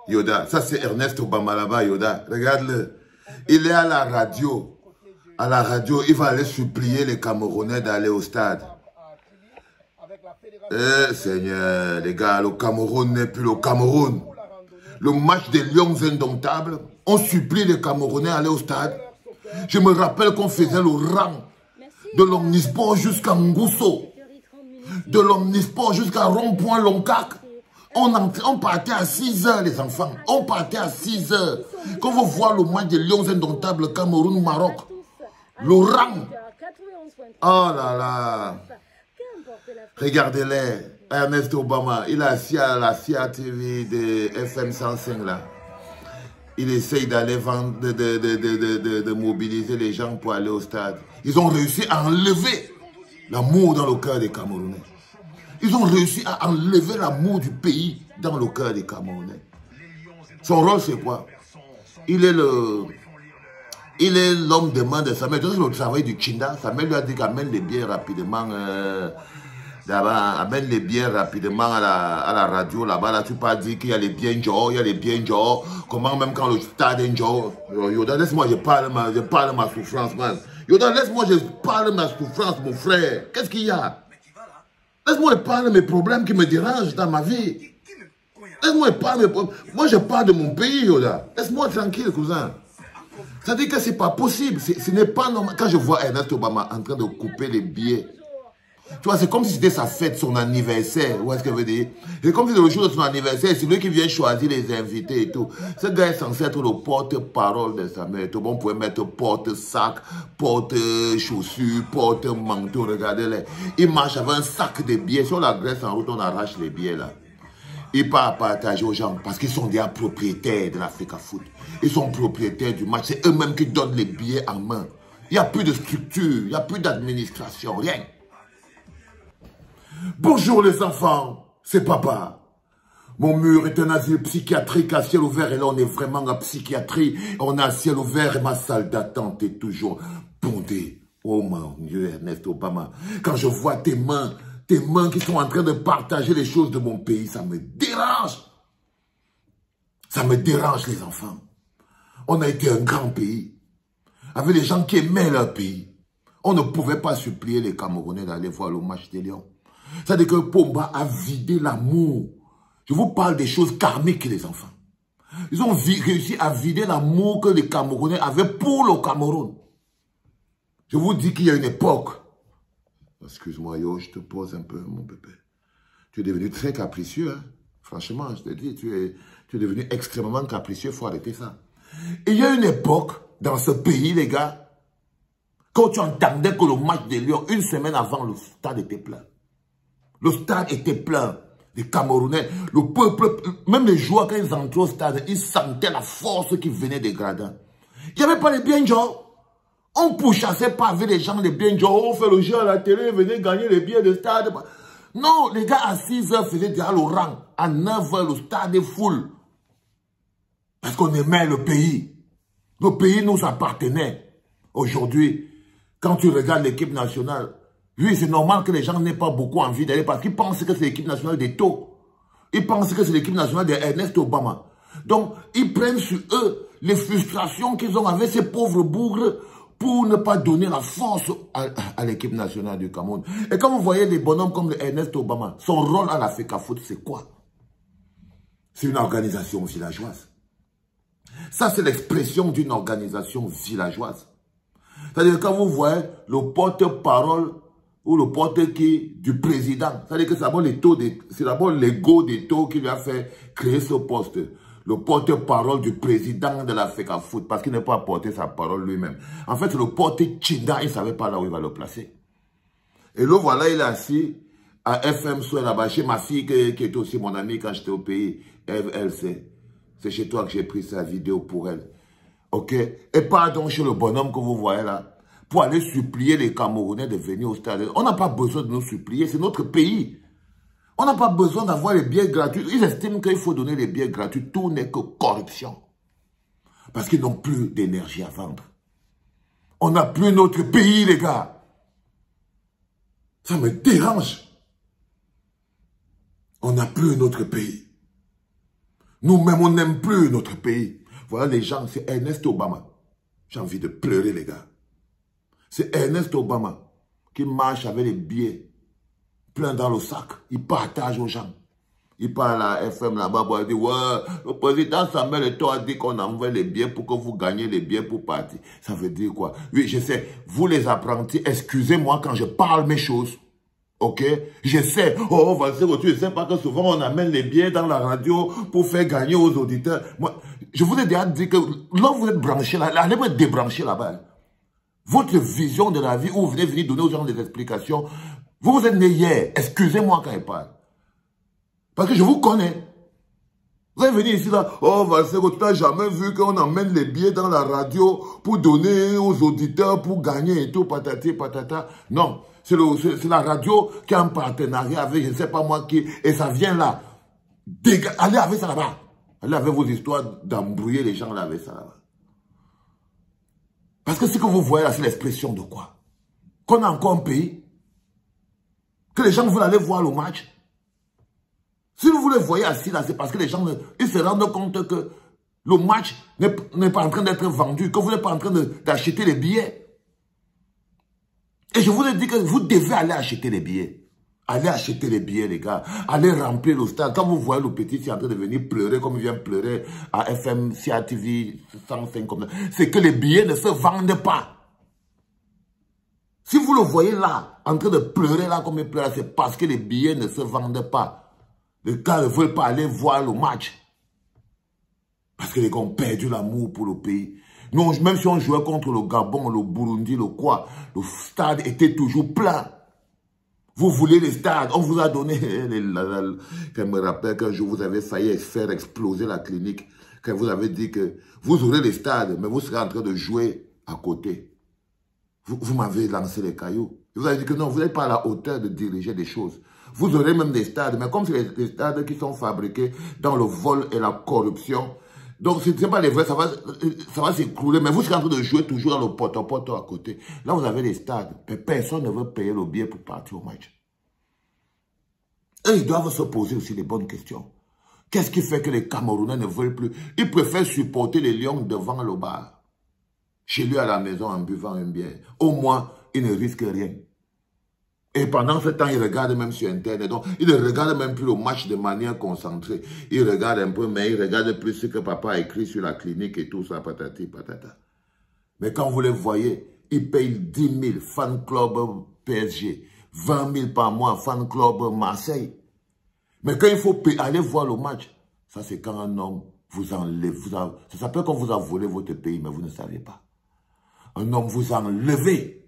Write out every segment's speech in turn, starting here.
Yoda, ça c'est Ernest Obama là-bas, Yoda. Regarde-le. Il est à la radio. À la radio, il va aller supplier les Camerounais d'aller au stade. Seigneur, les gars, le Cameroun n'est plus le Cameroun. Le match des Lions indomptables, on supplie les Camerounais d'aller au stade. Je me rappelle qu'on faisait le rang de l'Omnisport jusqu'à Ngousso, de l'Omnisport jusqu'à Rond-Point Loncac. On partait à 6 h, les enfants. On partait à 6 h. Quand vous voyez le match des Lions indomptables Cameroun-Maroc, le rang. Oh là là. Regardez-les. Ernest Obama, il est assis à la CIA TV de FM 105 là. Il essaye d'aller vendre, de mobiliser les gens pour aller au stade. Ils ont réussi à enlever l'amour dans le cœur des Camerounais. Ils ont réussi à enlever l'amour du pays dans le cœur des Camerounais. Son rôle, c'est quoi? Il est l'homme de main de Samuel. C'est le travail du Chinda. Samuel lui a dit qu'amène les biens rapidement. Amène les biens rapidement à la radio. Là-bas, là, tu peux dire qu'il y a les biens Joe, il y a les biens Joe. Comment même quand le stade est Joe. Yoda, laisse-moi, je parle ma souffrance, man. Yoda, laisse-moi, je parle ma souffrance, mon frère. Qu'est-ce qu'il y a? Laisse-moi parler de mes problèmes qui me dérangent dans ma vie. Laisse-moi parler de mes problèmes. Moi, je parle de mon pays, Yoda. Laisse-moi tranquille, cousin. Ça dit que ce n'est pas possible. Ce n'est pas normal. Quand je vois Ernest Obama en train de couper les billets, tu vois, c'est comme si c'était sa fête, son anniversaire. Où est-ce que je veux dire? C'est comme si le jour de son anniversaire, c'est lui qui vient choisir les invités et tout. Ce gars est censé être le porte-parole de sa mère. Tout le monde pouvait mettre porte-sac, porte-chaussures, porte-manteau. Regardez-les. Il marche avec un sac de billets. Sur la Grèce en route, on arrache les billets là. Il part à partager aux gens parce qu'ils sont déjà propriétaires de l'Africa Foot. Ils sont propriétaires du match. C'est eux-mêmes qui donnent les billets en main. Il n'y a plus de structure, il n'y a plus d'administration, rien. Bonjour les enfants, c'est papa. Mon mur est un asile psychiatrique à ciel ouvert et là on est vraiment en psychiatrie. On a à ciel ouvert et ma salle d'attente est toujours bondée. Oh mon Dieu, Ernest Obama, quand je vois tes mains qui sont en train de partager les choses de mon pays, ça me dérange. Ça me dérange les enfants. On a été un grand pays, avec des gens qui aimaient leur pays. On ne pouvait pas supplier les Camerounais d'aller voir le match des Lions. C'est-à-dire que Pomba a vidé l'amour. Je vous parle des choses karmiques, les enfants. Ils ont réussi à vider l'amour que les Camerounais avaient pour le Cameroun. Je vous dis qu'il y a une époque. Excuse-moi, yo, je te pose un peu, mon bébé. Tu es devenu très capricieux, hein. Franchement, je te dis, tu es devenu extrêmement capricieux, il faut arrêter ça. Et il y a une époque, dans ce pays, les gars, quand tu entendais que le match des Lions, une semaine avant, le stade était plein. Le stade était plein. Les Camerounais, le peuple, même les joueurs, quand ils entraient au stade, ils sentaient la force qui venait des gradins. Il n'y avait pas les biens Joe. On pourchassait pas avec les gens les biens Joe. On fait le jeu à la télé, venez gagner les billets de stade. Non, les gars à 6 h faisaient déjà le rang. À 9 h, le stade est full. Parce qu'on aimait le pays. Le pays nous appartenait. Aujourd'hui, quand tu regardes l'équipe nationale, oui, c'est normal que les gens n'aient pas beaucoup envie d'aller parce qu'ils pensent que c'est l'équipe nationale des taux. Ils pensent que c'est l'équipe nationale d'Ernest Obama. Donc, ils prennent sur eux les frustrations qu'ils ont avec ces pauvres bougres pour ne pas donner la force à l'équipe nationale du Cameroun. Et quand vous voyez les bonhommes comme Ernest Obama, son rôle à l'Africa Foot, c'est quoi? C'est une organisation villageoise. Ça, c'est l'expression d'une organisation villageoise. C'est-à-dire quand vous voyez le porte-parole ou le porte-qui du président, c'est-à-dire que c'est d'abord l'ego des taux qui lui a fait créer ce poste. Le porte-parole du président de l'Africa Foot, parce qu'il n'a pas porté sa parole lui-même. En fait, le porte-Chinda, il ne savait pas là où il va le placer. Et là, voilà, il est assis à FM Soin là-bas, chez ma fille qui était aussi mon amie quand j'étais au pays. Elle sait. C'est chez toi que j'ai pris sa vidéo pour elle. Ok? Et pas donc chez le bonhomme que vous voyez là, pour aller supplier les Camerounais de venir au stade. On n'a pas besoin de nous supplier, c'est notre pays. On n'a pas besoin d'avoir les billets gratuits. Ils estiment qu'il faut donner les billets gratuits. Tout n'est que corruption. Parce qu'ils n'ont plus d'énergie à vendre. On n'a plus notre pays, les gars. Ça me dérange. On n'a plus notre pays. Nous-mêmes, on n'aime plus notre pays. Voilà les gens, c'est Ernest Obama. J'ai envie de pleurer, les gars. C'est Ernest Obama qui marche avec les billets pleins dans le sac. Il partage aux gens. Il parle à la FM là-bas, il dit, ouais, le président Samuel Eto'o a dit qu'on envoie les billets pour que vous gagnez les billets pour partir. Ça veut dire quoi? Oui, je sais, vous les apprentis, excusez-moi quand je parle mes choses. Ok? Je sais, oh, tu ne sais pas que souvent on amène les billets dans la radio pour faire gagner aux auditeurs. Moi, je vous ai déjà dit que là vous êtes branché là, allez me débrancher là-bas. Votre vision de la vie, où vous venez venir donner aux gens des explications, vous êtes né hier, excusez-moi quand je parle. Parce que je vous connais. Vous allez venir ici là, oh Valsero, tu n'as jamais vu qu'on emmène les billets dans la radio pour donner aux auditeurs, pour gagner et tout, patati patata. Non, c'est la radio qui a un partenariat avec je ne sais pas moi qui, et ça vient là. Allez avec ça là-bas. Allez avec vos histoires d'embrouiller les gens là avec ça là-bas. Parce que ce que vous voyez là, c'est l'expression de quoi? Qu'on a encore un pays? Que les gens veulent aller voir le match? Si vous les voyez assis là, c'est parce que les gens ils se rendent compte que le match n'est pas en train d'être vendu, que vous n'êtes pas en train d'acheter les billets. Et je vous ai dit que vous devez aller acheter les billets. Allez acheter les billets, les gars. Allez remplir le stade. Quand vous voyez le petit qui est en train de venir pleurer, comme il vient pleurer à FM, CATV, 105 comme ça, c'est que les billets ne se vendent pas. Si vous le voyez là, en train de pleurer là comme il pleure, c'est parce que les billets ne se vendent pas. Les gars ne veulent pas aller voir le match. Parce que les gars ont perdu l'amour pour le pays. Nous, même si on jouait contre le Gabon, le Burundi, le quoi, le stade était toujours plein. Vous voulez les stades, on vous a donné... Quand je me rappelle qu'un jour, vous avez failli faire exploser la clinique. Quand vous avez dit que vous aurez les stades, mais vous serez en train de jouer à côté. Vous m'avez lancé les cailloux. Vous avez dit que non, vous n'êtes pas à la hauteur de diriger des choses. Vous aurez même des stades, mais comme c'est des stades qui sont fabriqués dans le vol et la corruption, donc ce n'est pas les vrais, ça va s'écrouler, mais vous serez en train de jouer toujours dans le poto-poto à côté. Là, vous avez des stades, mais personne ne veut payer le billet pour partir au match. Et ils doivent se poser aussi les bonnes questions. Qu'est-ce qui fait que les Camerounais ne veulent plus? Ils préfèrent supporter les lions devant le bar, chez lui à la maison en buvant une bière. Au moins, ils ne risquent rien. Et pendant ce temps, ils regardent même sur Internet. Donc, ils ne regardent même plus le match de manière concentrée. Ils regardent un peu, mais ils regardent plus ce que papa a écrit sur la clinique et tout ça, patati, patata. Mais quand vous les voyez, ils payent 10 000 fan club PSG, 20 000 par mois fan club Marseille. Mais quand il faut aller voir le match, ça c'est quand un homme vous enlève. Ça s'appelle qu'on vous a volé votre pays, mais vous ne savez pas. Un homme vous a enlevé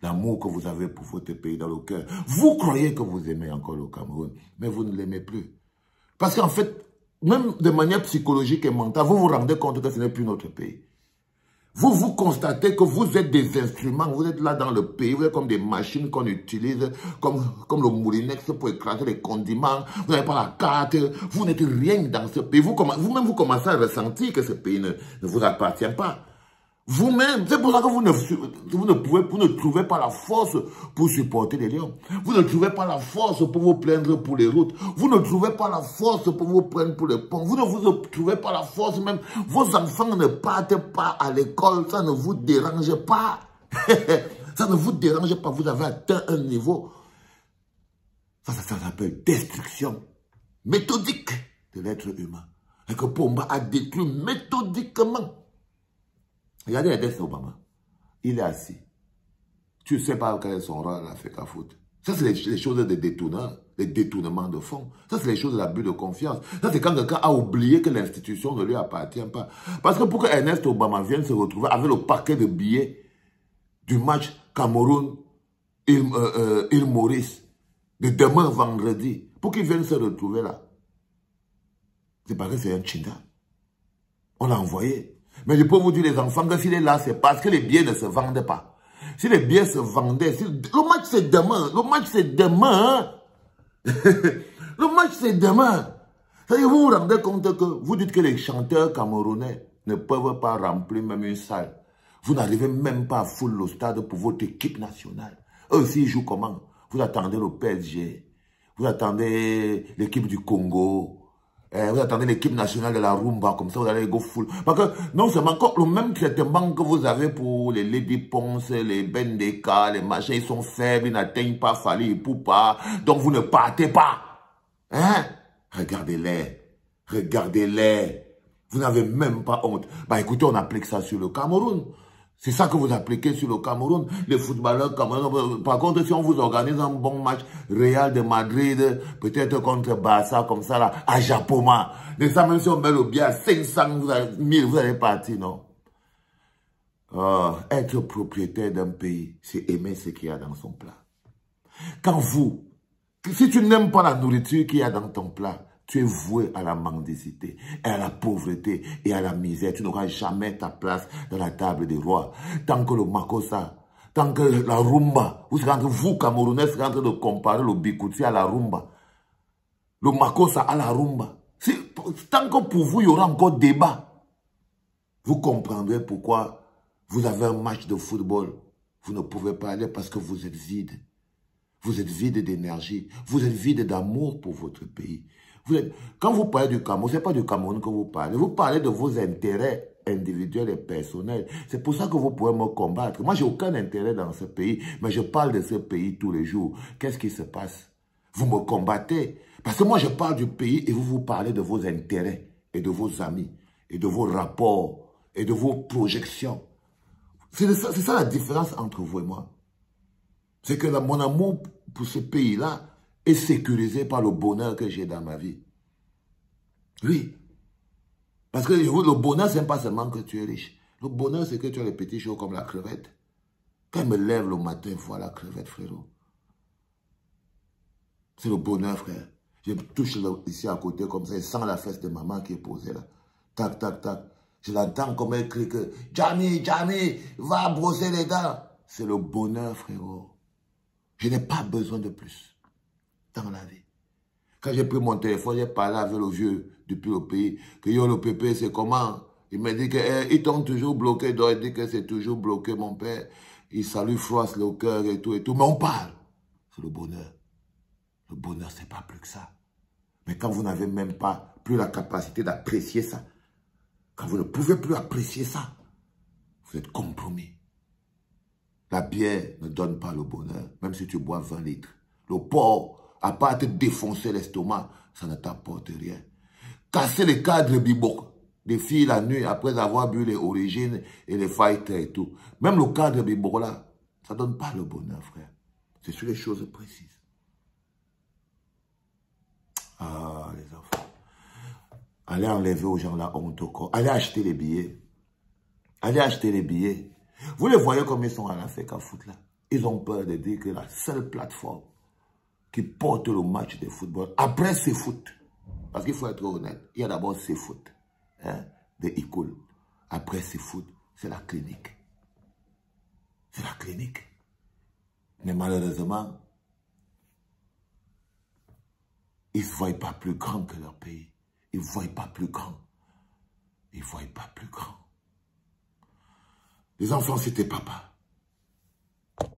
l'amour que vous avez pour votre pays dans le cœur. Vous croyez que vous aimez encore le Cameroun, mais vous ne l'aimez plus. Parce qu'en fait, même de manière psychologique et mentale, vous vous rendez compte que ce n'est plus notre pays. Vous constatez que vous êtes des instruments, vous êtes là dans le pays, vous êtes comme des machines qu'on utilise, comme le moulinex pour écraser les condiments, vous n'avez pas la carte, vous n'êtes rien dans ce pays. Vous-même, vous commencez à ressentir que ce pays ne vous appartient pas. Vous-même, c'est pour ça que vous ne trouvez pas la force pour supporter les lions. Vous ne trouvez pas la force pour vous plaindre pour les routes. Vous ne trouvez pas la force pour vous plaindre pour les ponts. Vous ne trouvez pas la force même. Vos enfants ne partent pas à l'école. Ça ne vous dérange pas. Ça ne vous dérange pas. Vous avez atteint un niveau. Ça s'appelle destruction méthodique de l'être humain. Et que Pomba a détruit méthodiquement. Regardez Ernest Obama. Il est assis. Tu ne sais pas quel est son rôle à l'Africa Foot. Ça, c'est les choses des détourneurs, les détournements de fonds. Ça, c'est les choses de l'abus de confiance. Ça, c'est quand quelqu'un a oublié que l'institution ne lui appartient pas. Parce que pour que Ernest Obama vienne se retrouver avec le paquet de billets du match Cameroun-Île Maurice de demain vendredi, pour qu'il vienne se retrouver là, c'est parce que c'est un China. On l'a envoyé. Mais je peux vous dire, les enfants, que s'il est là, c'est parce que les billets ne se vendent pas. Si les billets se vendaient, le match c'est demain. Le match c'est demain. Le match c'est demain. C'est-à-dire, vous vous rendez compte que vous dites que les chanteurs camerounais ne peuvent pas remplir même une salle. Vous n'arrivez même pas à fouler le stade pour votre équipe nationale. Eux aussi, ils jouent comment? Vous attendez le PSG. Vous attendez l'équipe du Congo. Vous attendez l'équipe nationale de la rumba, comme ça vous allez go full. Parce que non seulement le même traitement que vous avez pour les Lady Ponce, les Bendeka, les machins, ils sont faibles, ils n'atteignent pas Fali et Poupa, donc vous ne partez pas. Hein? Regardez-les. Regardez-les. Vous n'avez même pas honte. Bah écoutez, on applique ça sur le Cameroun. C'est ça que vous appliquez sur le Cameroun. Les footballeurs camerounais. Par contre, si on vous organise un bon match, Real de Madrid, peut-être contre Barça, comme ça, là, à Japoma. Mais ça, même si on met le billet à 500 000, vous allez partir, non? Être propriétaire d'un pays, c'est aimer ce qu'il y a dans son plat. Si tu n'aimes pas la nourriture qu'il y a dans ton plat, tu es voué à la mendicité, et à la pauvreté et à la misère. Tu n'auras jamais ta place dans la table des rois. Tant que le makossa, tant que la rumba, vous Camerounais, serez en train de comparer le bikouti à la rumba. Le makossa à la rumba. Tant que pour vous, il y aura encore débat. Vous comprendrez pourquoi vous avez un match de football. Vous ne pouvez pas aller parce que vous êtes vide. Vous êtes vide d'énergie. Vous êtes vide d'amour pour votre pays. Quand vous parlez du Cameroun, ce n'est pas du Cameroun que vous parlez. Vous parlez de vos intérêts individuels et personnels. C'est pour ça que vous pouvez me combattre. Moi, je n'ai aucun intérêt dans ce pays, mais je parle de ce pays tous les jours. Qu'est-ce qui se passe? Vous me combattez. Parce que moi, je parle du pays et vous parlez de vos intérêts et de vos amis et de vos rapports et de vos projections. C'est ça la différence entre vous et moi. C'est que mon amour pour ce pays-là est sécurisé par le bonheur que j'ai dans ma vie. Oui. Parce que le bonheur, ce n'est pas seulement que tu es riche. Le bonheur, c'est que tu as les petits choses comme la crevette. Quand je me lève le matin, voilà la crevette, frérot. C'est le bonheur, frère. Je touche ici à côté comme ça, et sens la fesse de maman qui est posée là. Tac, tac, tac. Je l'entends comme elle crie que « Jamie, Jamie, va brosser les dents ». C'est le bonheur, frérot. Je n'ai pas besoin de plus dans la vie. Quand j'ai pris mon téléphone, j'ai parlé avec le vieux depuis le pays. Que yo, le pépé, c'est comment? Il m'a dit qu'ils t'ont toujours bloqué. Donc, il dit que c'est toujours bloqué, mon père. Il salue froisse le cœur et tout. Mais on parle. C'est le bonheur. Le bonheur, c'est pas plus que ça. Mais quand vous n'avez même pas plus la capacité d'apprécier ça, quand vous ne pouvez plus apprécier ça, vous êtes compromis. La bière ne donne pas le bonheur, même si tu bois 20 litres. Le porc, à part te défoncer l'estomac, ça ne t'apporte rien. Casser les cadres biboc des filles la nuit après avoir bu les origines et les fighters et tout. Même le cadre biboc là, ça ne donne pas le bonheur, frère. C'est sur les choses précises. Ah, les enfants. Allez enlever aux gens la honte au corps. Allez acheter les billets. Allez acheter les billets. Vous les voyez comme ils sont à l'Afrique foot là. Ils ont peur de dire que la seule plateforme qui porte le match de football, après c'est foot. Parce qu'il faut être honnête, il y a d'abord c'est foot. Hein, de Icole. Après c'est foot, c'est la clinique. C'est la clinique. Mais malheureusement, ils ne se voient pas plus grands que leur pays. Ils ne voient pas plus grand. Ils ne voient pas plus grand. Les enfants, c'était papa.